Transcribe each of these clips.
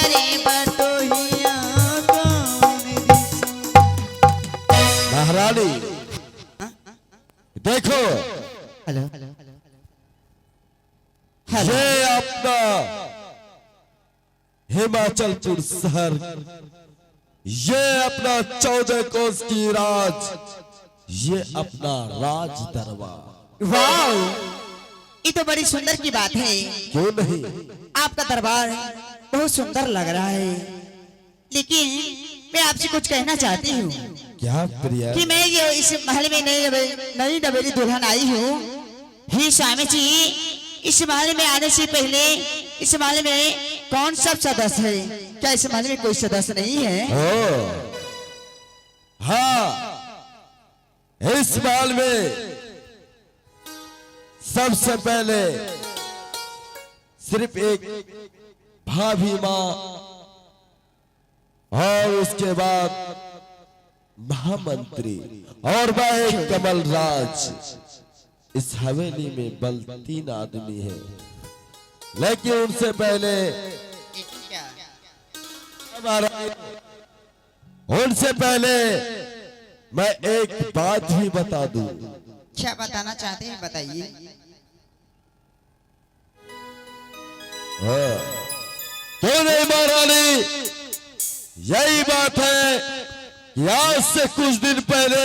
रे बटोहिया कौन दिसो। महारानी देखो, हेलो ये अपना हिमाचलपुर शहर, ये अपना 14 कोस की राज, ये अपना राज दरबार। वाह, ये तो बड़ी सुंदर की बात है। क्यों नहीं? आपका दरबार बहुत सुंदर लग रहा है, लेकिन मैं आपसे कुछ कहना चाहती हूँ क्या प्रिया? कि मैं ये इस महल में नई नवेली दुल्हन आई हूँ। ही स्वामी जी, इस महल में आने से पहले इस महल में कौन सब सदस्य है? क्या इस महल में कोई सदस्य नहीं है? ओ, हाँ, इस महल में सबसे पहले सिर्फ एक भाभी माँ और उसके बाद महामंत्री और मैं एक कमल राज। इस हवेली में बल 3 आदमी है, लेकिन उनसे पहले मैं एक बात ही बता दूं। क्या बताना चाहते हैं, बताइए। हाँ, क्यों नहीं महारानी? यही बात है कि आज से कुछ दिन पहले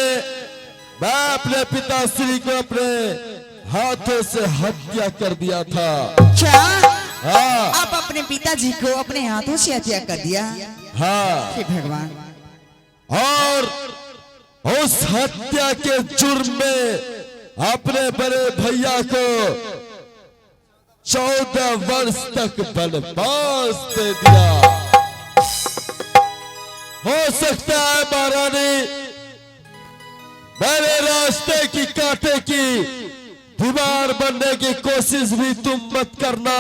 मैं अपने पिताश्री को अपने हाथों से हत्या कर दिया था। क्या हाँ, आप अपने पिताजी को अपने हाथों से हत्या कर दिया? हाँ, हे भगवान। और उस हत्या के जुर्म में अपने बड़े भैया को 14 वर्ष तक वनवास दे दिया। हो सकता है महारानी, मेरे रास्ते की कांटे की दीवार बनने की कोशिश भी तुम मत करना।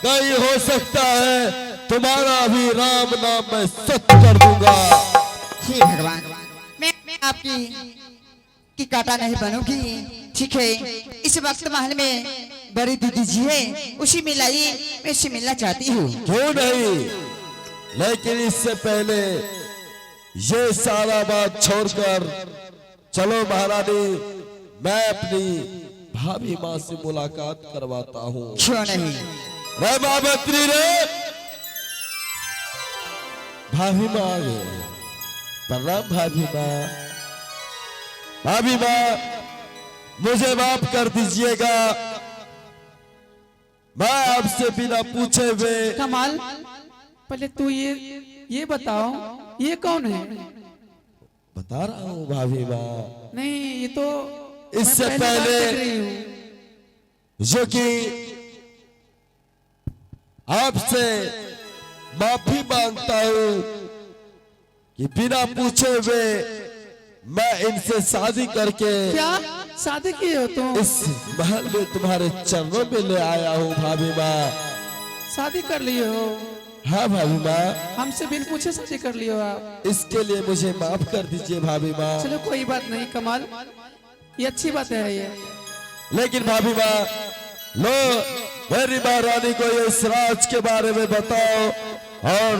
कहीं हो सकता है तुम्हारा भी राम नाम मैं सत्य कर दूंगा। हे भगवान, मैं आपकी काटा नहीं बनूंगी। ठीक है, इस वक्त महल में बड़ी दीदी जी है, उसी में लाई, मैं उससे मिलना चाहती हूँ। क्यों नहीं? लेकिन इससे पहले ये सारा बात छोड़कर चलो महारानी, मैं अपनी भाभी माँ से मुलाकात करवाता हूँ। क्यों नहीं? रे महामंत्री रे, भाभी माँ आ गए। प्रणाम भाभी माँ। भाभी माँ, मुझे माफ कर दीजिएगा, मैं आपसे बिना पूछे हुए। कमाल, पहले तू ये बताओ, ये कौन है? बता रहा हूँ भाभी माँ। नहीं, ये तो इससे मैं पहली बार पहले देख रही हूँ। जो कि आपसे माफी मांगता हूँ कि बिना पूछे हुए मैं इनसे शादी करके क्या शादी किए हो तुम? इस महल में तुम्हारे चरणों में ले आया हूँ भाभी माँ। शादी कर लिए हो? हाँ भाभी माँ, हमसे बिन पूछे शादी कर लिए हो आप? इसके लिए मुझे माफ कर दीजिए भाभी माँ। चलो कोई बात नहीं कमाल, ये अच्छी बात है ये। लेकिन भाभी माँ, लो मेरी महारानी को ये इस राज के बारे में बताओ और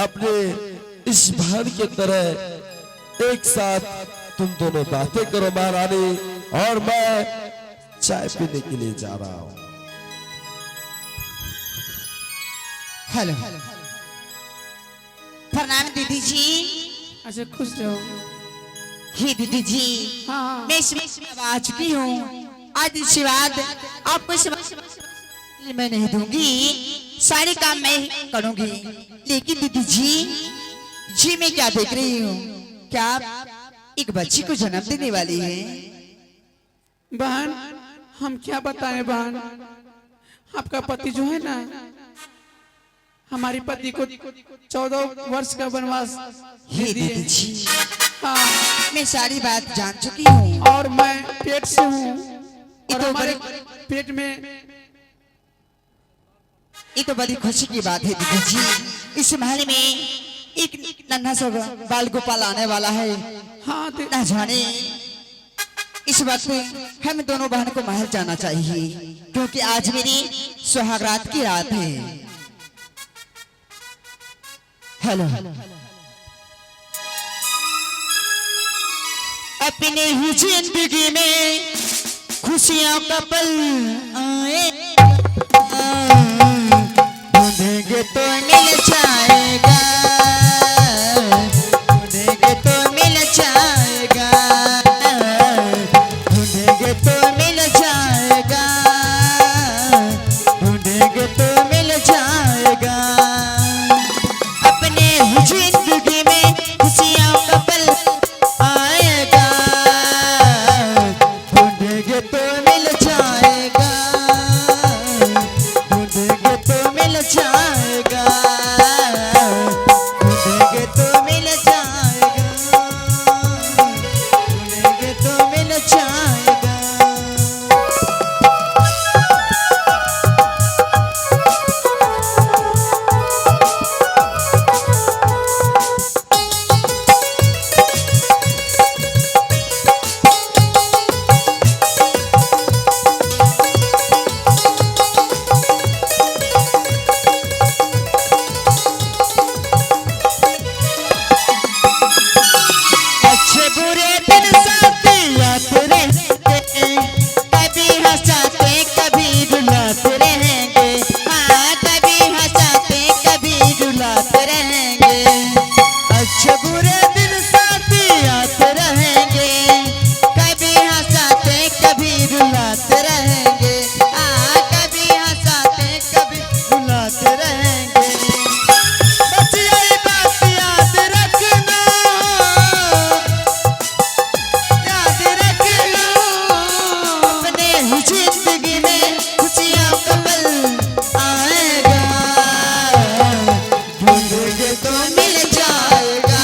अपने इस बहन के तरह एक साथ तुम दोनों बातें करो महारानी, और मैं चाय पीने के लिए जा रहा हूँ। हेलो, प्रणाम दीदी जी। अच्छा खुश रहो। हे दीदी जी, हाँ मैं इसमें आ चुकी हूँ। आज इसके बाद आपको मैं नहीं दूंगी, सारे काम मैं करूंगी। लेकिन दीदी जी मैं क्या देख रही हूँ, क्या आप एक बच्ची को जन्म देने वाली है? बहन, हम क्या बताएं बहन, आपका पति जो है ना, हमारी पति को 14 वर्ष का वनवास हे दे दिए। दीदी जी, हाँ, मैं सारी बात जान चुकी हूँ। और मैं पेट से हूँ, ये और तो हमारे बड़ी- पेट में ये तो बड़ी खुशी की बात है दीदी जी। इस महल में एक नन्हा सा बाल गोपाल आने वाला है। हाँ ना जाने इस वक्त हम दोनों बहन को महल जाना चाहिए, क्योंकि आज मेरी सुहागरात की रात है। हेलो अपने ही जिंदगी में खुशियों का पल आए ढूंढेंगे तो मिल जाएगा ढूंढेंगे तो मिल जाएगा ढूंढेंगे तो मिल जाएगा ढूंढेंगे तो मिल जाएगा अपने ही जिंदगी में खुशियों का पल आएगा ढूंढेंगे तो मिल जाएगा ढूंढेंगे तो मिल जाएगा ढूंढेंगे तो मिल जाएगा ढूंढेंगे तो मिल जाएगा अच्छे बुरे दिन साथ याद रहेंगे कभी हंसाते कभी रुलाते रहेंगे हाँ कभी हंसाते कभी रुलाते रहेंगे अच्छे बुरे दिन साथ याद रहेंगे कभी हंसाते कभी रुलाते रहेंगे हाँ कभी हंसाते कभी रुलाते रहेंगे बस यही बात याद रखना याद रखना अपने ही जिंदगी में खुशियों का पल आएगा ढूंढेंगे तो मिल जाएगा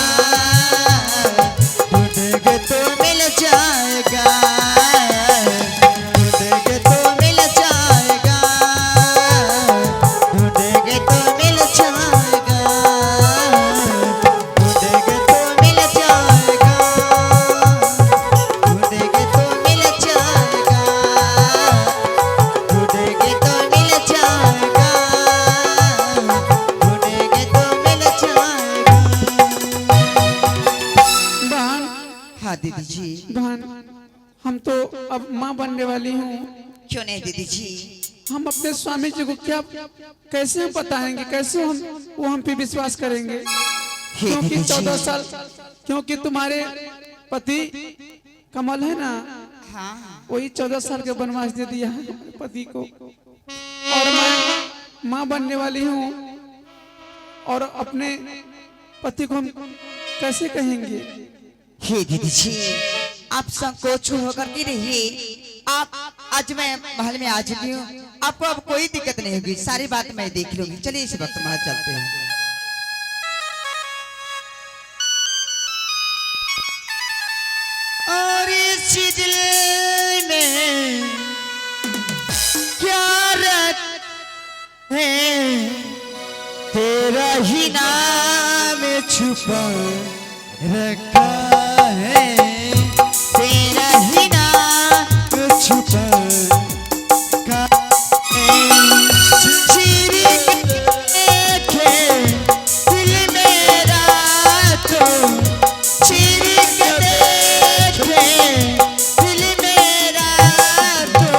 ढूंढेंगे तो मिल जाएगा ढूंढेंगे तो मिल जाएगा ढूंढेंगे तो मिल जाएगा ढूंढेंगे तो मिल जाएगा ढूंढेंगे तो मिल जाएगा ढूंढेंगे तो मिल जाएगा ढूंढेंगे तो मिल जाएगा बहन हाँ दीदी जी बहन हम तो अब माँ बनने वाली हूँ क्यों नहीं दीदी जी हम अपने स्वामी जी को क्या कैसे हम बताएंगे कैसे वो हम पे विश्वास करेंगे क्योंकि दीदी जी। 14 साल क्योंकि तुम्हारे पति कमल है ना हाँ वही 14 साल के वनवास दे दिया है हमारे पति को और मैं माँ बनने वाली हूँ और अपने पति को हम कैसे कहेंगे हे दीदी जी आप संकोच होकर के रहिए आप आज मैं महल में आ चुकी हूँ आपको अब कोई दिक्कत नहीं होगी सारी बात मैं देख लूंगी चलिए इस वक्त महल चलते हैं और इस दिल में क्या रखे तेरा ही नाम छुपा रखा है तेरा ही नाम छुपा रखा है चीर के दिल मेरा तो चीर के देखे दिल मेरा तो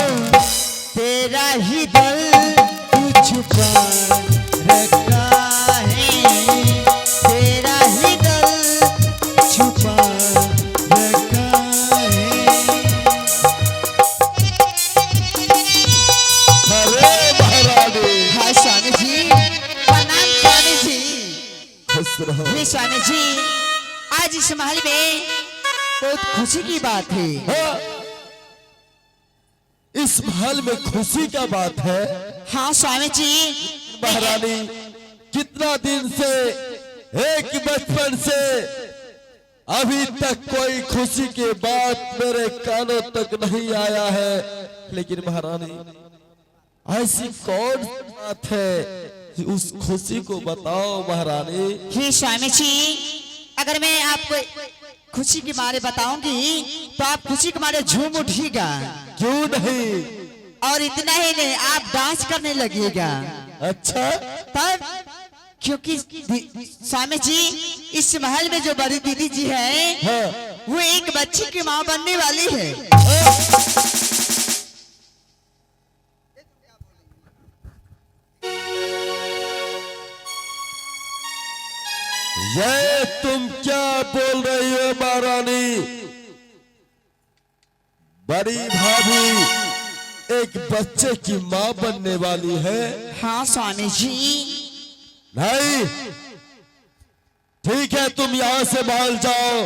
तेरा ही दिल छुपा रखा है तेरा ही दिल छुपा रखा है अरे महारानी हाँ स्वामी जी प्रणाम स्वामी जी खुश रहो हे स्वामी जी आज इस महल में बहुत खुशी की बात है हाँ, इस महल में खुशी का बात है हाँ स्वामी जी महारानी कितना दिन से एक बचपन से अभी तक कोई खुशी की बात मेरे कानों तक नहीं आया है लेकिन महारानी ऐसी कौन सी बात है उस खुशी को बताओ महारानी हे स्वामी जी अगर मैं आपको खुशी के मारे बताऊंगी तो आप खुशी के मारे झूम उठिएगा क्यों नहीं और इतना ही नहीं आप डांस करने लगिएगा अच्छा तब क्योंकि स्वामी जी इस महल में जो बड़ी दीदी जी है हाँ। वो एक बच्चे की माँ बनने वाली है। ये तुम क्या बोल रही हो महारानी? बड़ी भाभी एक बच्चे की माँ बनने वाली है? हाँ स्वामी जी। नहीं, ठीक है, तुम यहां से बाहर जाओ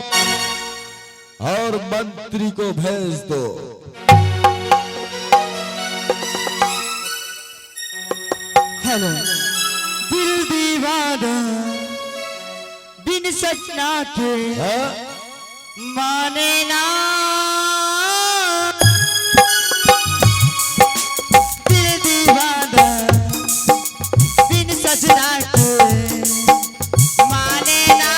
और मंत्री को भेज दो। हेलो दिल दीवाना बिन सजना के हाँ? माने ना, दिल दीवाना बिन सजना के माने ना,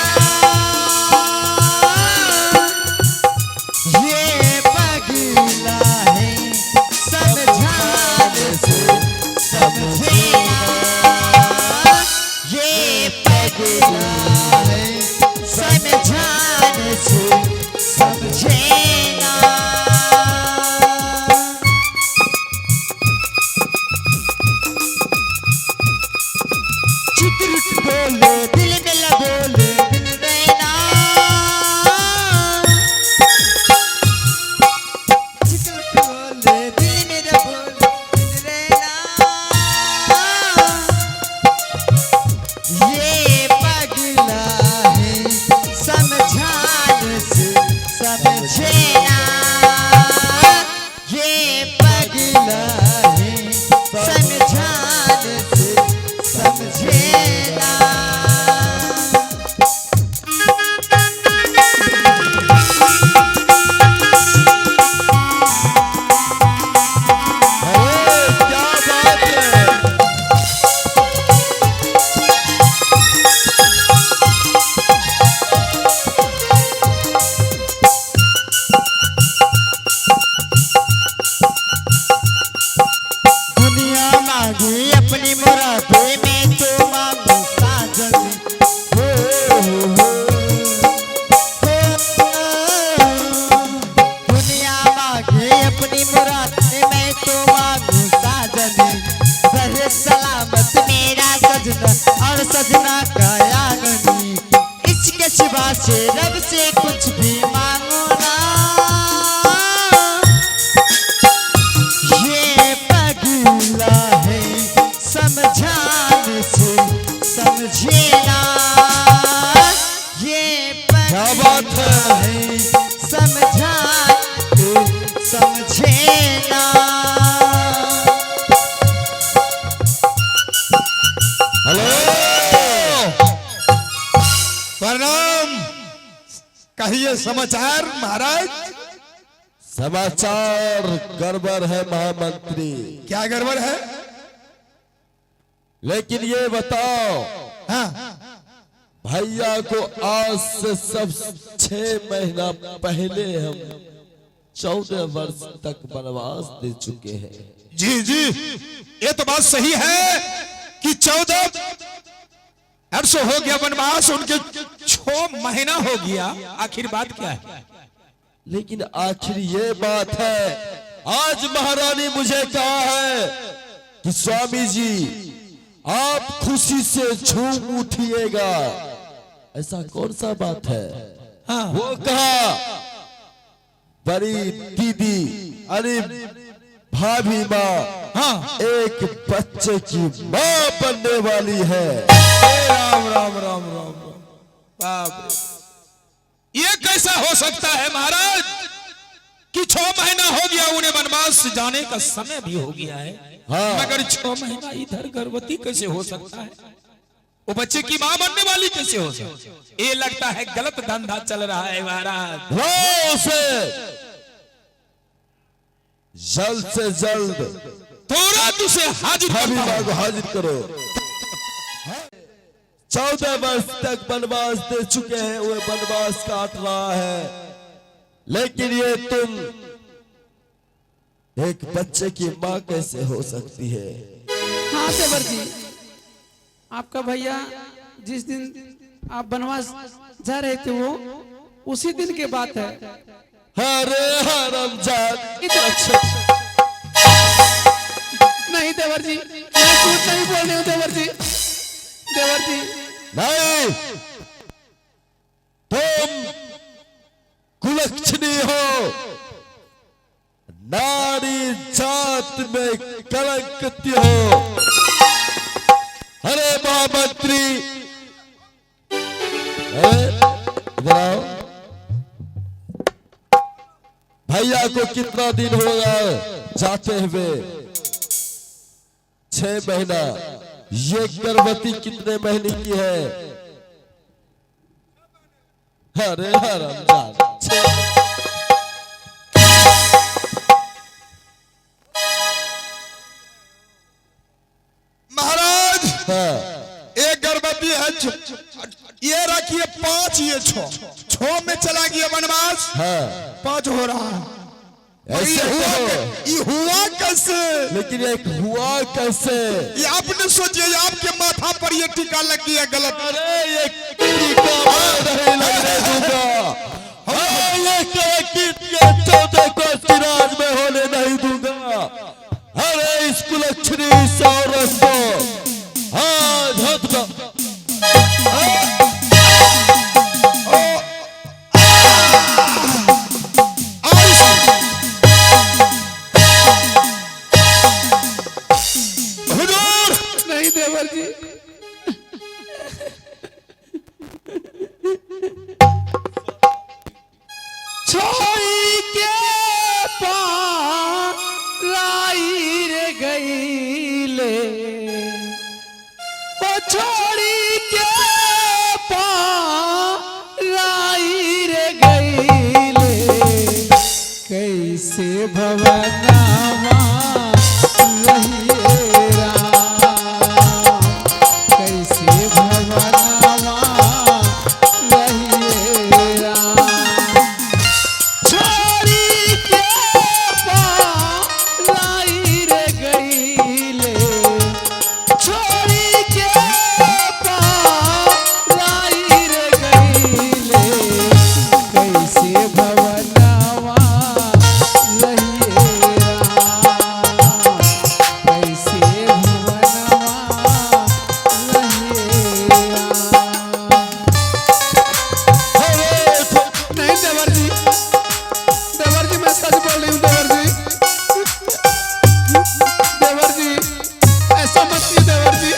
ये पगला है समझाने से समझे ना, ये पगला है समझाने से समझे ना। चित्र बोले दिल में बोले दिल में ना, चित्र बोले दिल में बोले दिल में ना, ये पगला है समझाने से समझे ना, ये पगला है समझाने से समझे ना। अरे क्या बात है? दुनिया मांगी अपनी मुरादे में तो मांगू साजन, हो, हो, दुनिया मांगी अपनी मुरादे में तो मांगू साजन, रहे सलामत मेरा सजना और सजना का आंगनी, इसके सिवा से रब से कुछ भी मांगो ना, ये पगला है समझाने से समझे ना, ये क्या बात पगला है समझाने समझे ना। हेलो, प्रणाम। कहिए समाचार महाराज। समाचार गड़बड़ है महामंत्री, क्या गड़बड़ है? लेकिन ये बताओ, हाँ, भैया को आज से सब 6 महीना पहले हम 14 वर्ष तक वनवास दे चुके हैं। जी जी, ये तो बात सही है कि 14 वर्ष हो गया वनवास, उनके 6 महीना हो गया। आखिर बात क्या है? लेकिन आखिर ये बात है, आज महारानी मुझे कहा है कि स्वामी जी आप खुशी से झूम उठिएगा। ऐसा कौन सा बात है? हाँ। वो कहा बड़ी दीदी अरे भाभी माँ, हाँ। एक बच्चे की माँ बनने वाली है। राम राम राम राम राम, बाप रे, ये कैसा हो सकता है महाराज कि 6 महीना हो गया उन्हें वनवास जाने का समय भी हो गया है, हाँ। मगर 6 महीना इधर गर्भवती कैसे हो सकता है? वो बच्चे की मां बनने वाली कैसे हो सकती है? ये लगता है गलत धंधा चल रहा है महाराज। लो उसे जल्द से जल्द तुरंत उसे हाजिर भाभी करता माँ हूं। को हाजिर करो। 14 वर्ष तक वनवास दे चुके हैं, वो वनवास काट रहा है, लेकिन ये तुम एक बच्चे की माँ कैसे हो सकती है? हाँ देवर जी, आपका भैया जिस दिन आप बनवास जा रहे थे वो उसी दिन की बात है। अरे हरामजाद इधर नहीं देवर जी, मैं झूठ नहीं बोल रही हूँ देवर जी। देवर जी नहीं, तुम कुलक्षणी हो, नारी जात में कलंकित हो। अरे महामंत्री, इधर आओ। भैया को कितना दिन हो गया जाते हुए? 6 महीना। ये गर्भवती कितने महीने की है? अरे हरामजाद। महाराज हाँ, एक गर्भवती है, ये रखिए 5, ये 6 में चला गया वनवास। हाँ, 5 हो रहा है। ऐसे ये हुआ कैसे? लेकिन एक हुआ कैसे? ये आपने सोचिए, आपके माथा पर ये टीका लग गया गलत। अरे ये टीका मैं नहीं लगने दूंगा। हाँ, ये कलंकित ये 14 को सिराज में होने नहीं दूंगा। अरे इस कुलक्षणी इस औरत को हाँ धत को नहीं देवर जी, छोड़ी के पाई रे गईले, ओ छोड़ी के पाई रे गईले, कैसे भवनावा रहिए राम, कैसे भवनावा रहिए राम, छोड़ी के पाई रे गईले, छोड़ी के पाई रे गईले, कैसे भवनावा रहिए राम, कैसे भवनावा रहिए राम। नहीं देवर जी, देवर जी मैं सच बोल रही हूँ देवर जी। देवर जी ऐसा मत कीजिए देवर जी।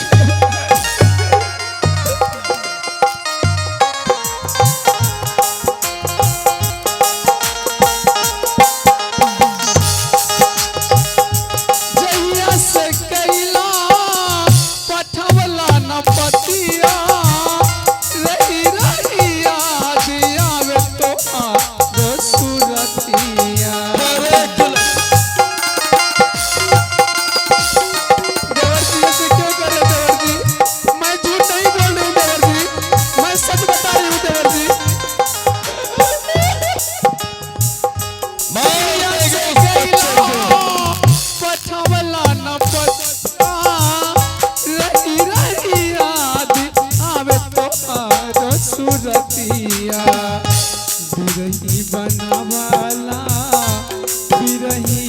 जहिया से कैला पठवला न पतिया, रही रही याद आवे तो आरो सुरतिया। देवर जी ऐसे क्यों कर रहे देवर जी? मैं झूठ नहीं बोल रही हूँ देवर जी, मैं सच बता रही हूँ देवर जी। पठवला न पतिया, रही रही याद आवे तो आरो सुरतिया। बिरही बनावला, बिरही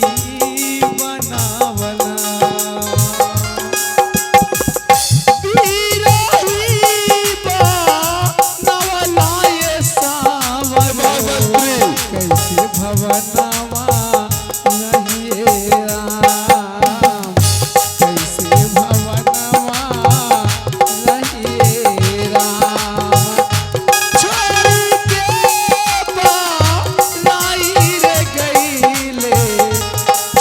बनावला, बिरही बनावला ये सावरो, कैसे भवनावा रहिए राम, कैसे भवनावा रहिए राम, छोड़ी के पाई रे गईले,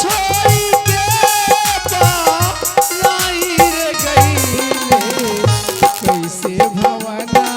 छोड़ी के पाई रे गईले, कैसे भवनावा